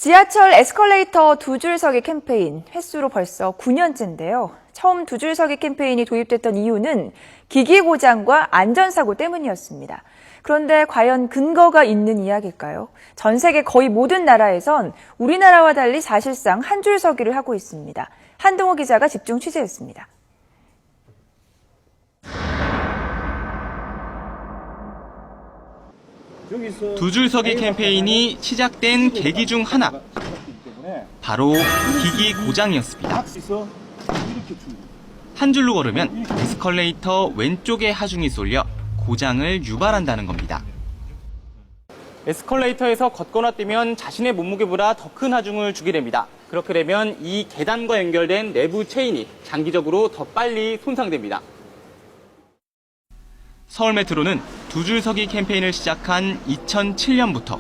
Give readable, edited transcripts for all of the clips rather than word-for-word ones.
지하철 에스컬레이터 두 줄 서기 캠페인 횟수로 벌써 9년째인데요. 처음 두 줄 서기 캠페인이 도입됐던 이유는 기기 고장과 안전사고 때문이었습니다. 그런데 과연 근거가 있는 이야기일까요? 전 세계 거의 모든 나라에선 우리나라와 달리 사실상 한 줄 서기를 하고 있습니다. 한동호 기자가 집중 취재했습니다. 두 줄 서기 캠페인이 시작된 계기 중 하나, 바로 기기 고장이었습니다. 한 줄로 걸으면 에스컬레이터 왼쪽에 하중이 쏠려 고장을 유발한다는 겁니다. 에스컬레이터에서 걷거나 뛰면 자신의 몸무게보다 더 큰 하중을 주게 됩니다. 그렇게 되면 이 계단과 연결된 내부 체인이 장기적으로 더 빨리 손상됩니다. 서울메트로는 두 줄 서기 캠페인을 시작한 2007년부터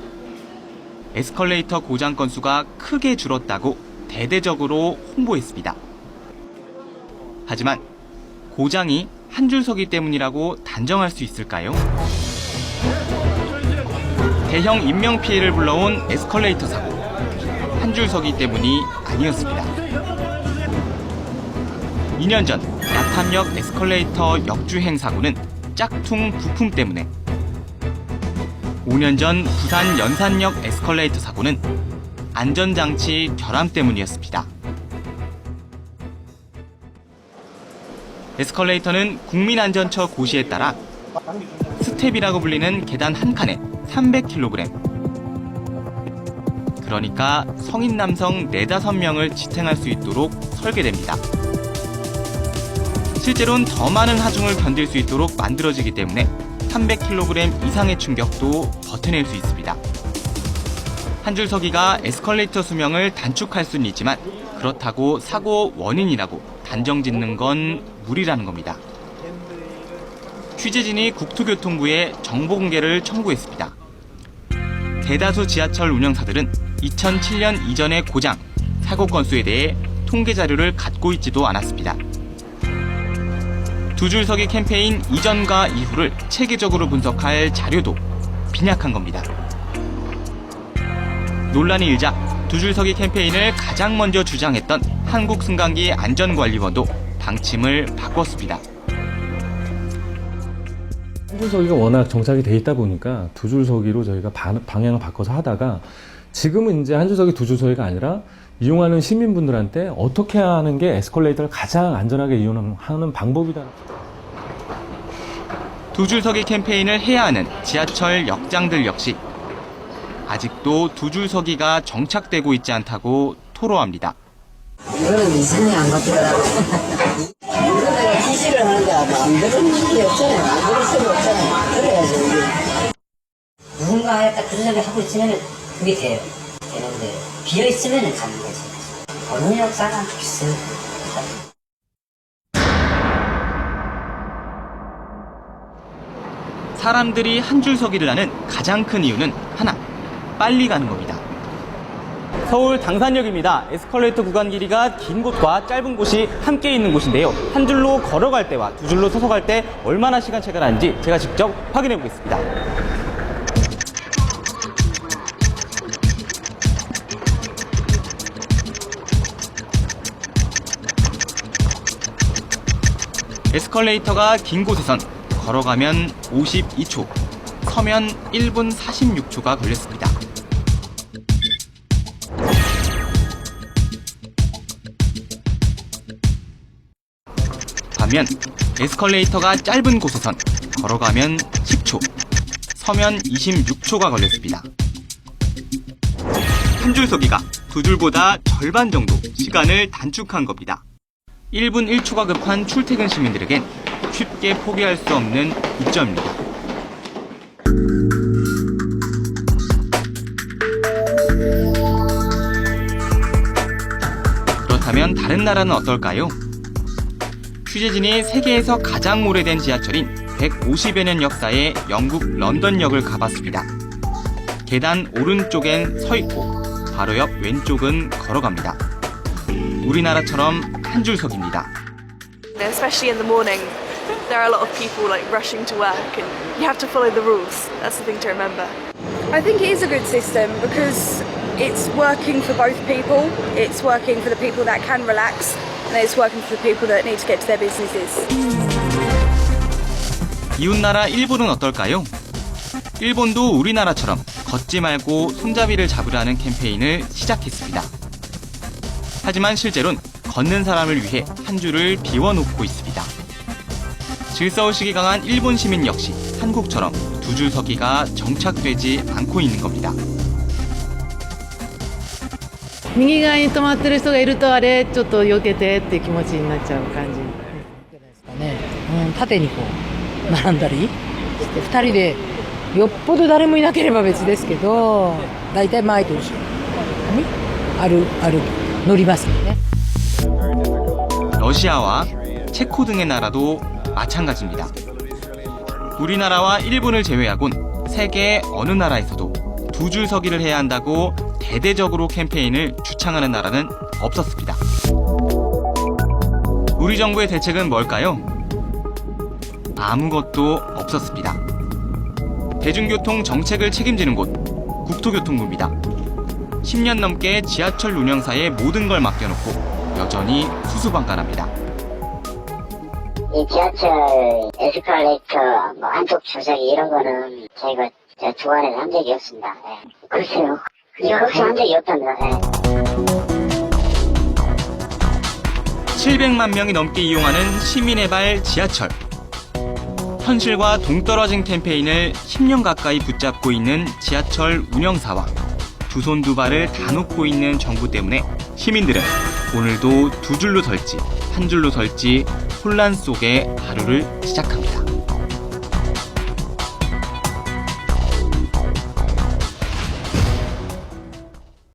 에스컬레이터 고장 건수가 크게 줄었다고 대대적으로 홍보했습니다. 하지만 고장이 한 줄 서기 때문이라고 단정할 수 있을까요? 대형 인명피해를 불러온 에스컬레이터 사고, 한 줄 서기 때문이 아니었습니다. 2년 전 야탐역 에스컬레이터 역주행 사고는 짝퉁 부품 때문에, 5년 전 부산 연산역 에스컬레이터 사고는 안전장치 결함 때문이었습니다. 에스컬레이터는 국민안전처 고시에 따라 스텝이라고 불리는 계단 한 칸에 300kg, 그러니까 성인 남성 4-5명을 지탱할 수 있도록 설계됩니다. 실제로는 더 많은 하중을 견딜 수 있도록 만들어지기 때문에 300kg 이상의 충격도 버텨낼 수 있습니다. 한 줄 서기가 에스컬레이터 수명을 단축할 수는 있지만 그렇다고 사고 원인이라고 단정 짓는 건 무리라는 겁니다. 취재진이 국토교통부에 정보 공개를 청구했습니다. 대다수 지하철 운영사들은 2007년 이전의 고장, 사고 건수에 대해 통계 자료를 갖고 있지도 않았습니다. 두 줄 서기 캠페인 이전과 이후를 체계적으로 분석할 자료도 빈약한 겁니다. 논란이 일자 두 줄 서기 캠페인을 가장 먼저 주장했던 한국승강기 안전관리원도 방침을 바꿨습니다. 한 줄 서기가 워낙 정착이 돼 있다 보니까 두 줄 서기로 저희가 방향을 바꿔서 하다가 지금은 이제 한 줄 서기, 두 줄 서기가 아니라 이용하는 시민분들한테 어떻게 하는 게 에스컬레이터를 가장 안전하게 이용하는 방법이다. 두 줄 서기 캠페인을 해야 하는 지하철 역장들 역시 아직도 두 줄 서기가 정착되고 있지 않다고 토로합니다. 이거는 이상이 안 바뀌더라고. 이거 내가 지시를 하는데 안 되는 게 없잖아요. 안 그럴 수가 없잖아요. 그래야지. 누군가 딱 그런 걸 하고 있으면 그게 돼요. 되는데 비어 있으면 가는 거지. 어느 역사가 글쎄요. 사람들이 한 줄 서기를 하는 가장 큰 이유는 하나, 빨리 가는 겁니다. 서울 당산역입니다. 에스컬레이터 구간 길이가 긴 곳과 짧은 곳이 함께 있는 곳인데요. 한 줄로 걸어갈 때와 두 줄로 서서 갈 때 얼마나 시간 차이가 나는지 제가 직접 확인해 보겠습니다. 에스컬레이터가 긴 곳에선 걸어가면 52초, 서면 1분 46초가 걸렸습니다. 반면 에스컬레이터가 짧은 곳에선 걸어가면 10초, 서면 26초가 걸렸습니다. 한 줄 서기가 두 줄보다 절반 정도 시간을 단축한 겁니다. 1분 1초가 급한 출퇴근 시민들에겐 쉽게 포기할 수 없는 이점입니다. 그렇다면 다른 나라는 어떨까요? 취재진이 세계에서 가장 오래된 지하철인 150여 년 역사의 영국 런던역을 가봤습니다. 계단 오른쪽엔 서 있고 바로 옆 왼쪽은 걸어갑니다. 우리나라처럼 한 줄 서기입니다. Especially in the morning, there are a lot of people like rushing to work and you have to follow the rules. That's the thing to remember. I think it is a good system because it's working for both people. It's working for the people that can relax, and it's working for the people that need to get to their businesses. 이웃나라 일본은 어떨까요? 일본도 우리나라처럼 걷지 말고 손잡이를 잡으라는 캠페인을 시작했습니다. 하지만 실제로는 걷는 사람을 위해 한 줄을 비워놓고 있습니다. 질서의식이 강한 일본 시민 역시 한국처럼 두 줄 서기가 정착되지 않고 있는 겁니다. 右側に止まってる人がいるとあれちょっと避けてっていう気持ちになっちゃう感じですかね。縦にこう並んだりして2人でよっぽど誰もいなければ別ですけど大体前と後ろに乗りますよね。 러시아와 체코 등의 나라도 마찬가지입니다. 우리나라와 일본을 제외하곤 세계 어느 나라에서도 두 줄 서기를 해야 한다고 대대적으로 캠페인을 주창하는 나라는 없었습니다. 우리 정부의 대책은 뭘까요? 아무것도 없었습니다. 대중교통 정책을 책임지는 곳, 국토교통부입니다. 10년 넘게 지하철 운영사에 모든 걸 맡겨놓고 여전히 수수방관합니다. 이 지하철 에스컬레이터 한쪽 조작이 이런 거는 저희가 주관해서 한 적이 없습니다. 네. 글쎄요. 혹시 한 적이 없답니다. 네. 700만 명이 넘게 이용하는 시민의 발 지하철. 현실과 동떨어진 캠페인을 10년 가까이 붙잡고 있는 지하철 운영사와 두 손 두 발을 다 놓고 있는 정부 때문에 시민들은 오늘도 두 줄로 설지 한 줄로 설지 혼란 속에 하루를 시작합니다.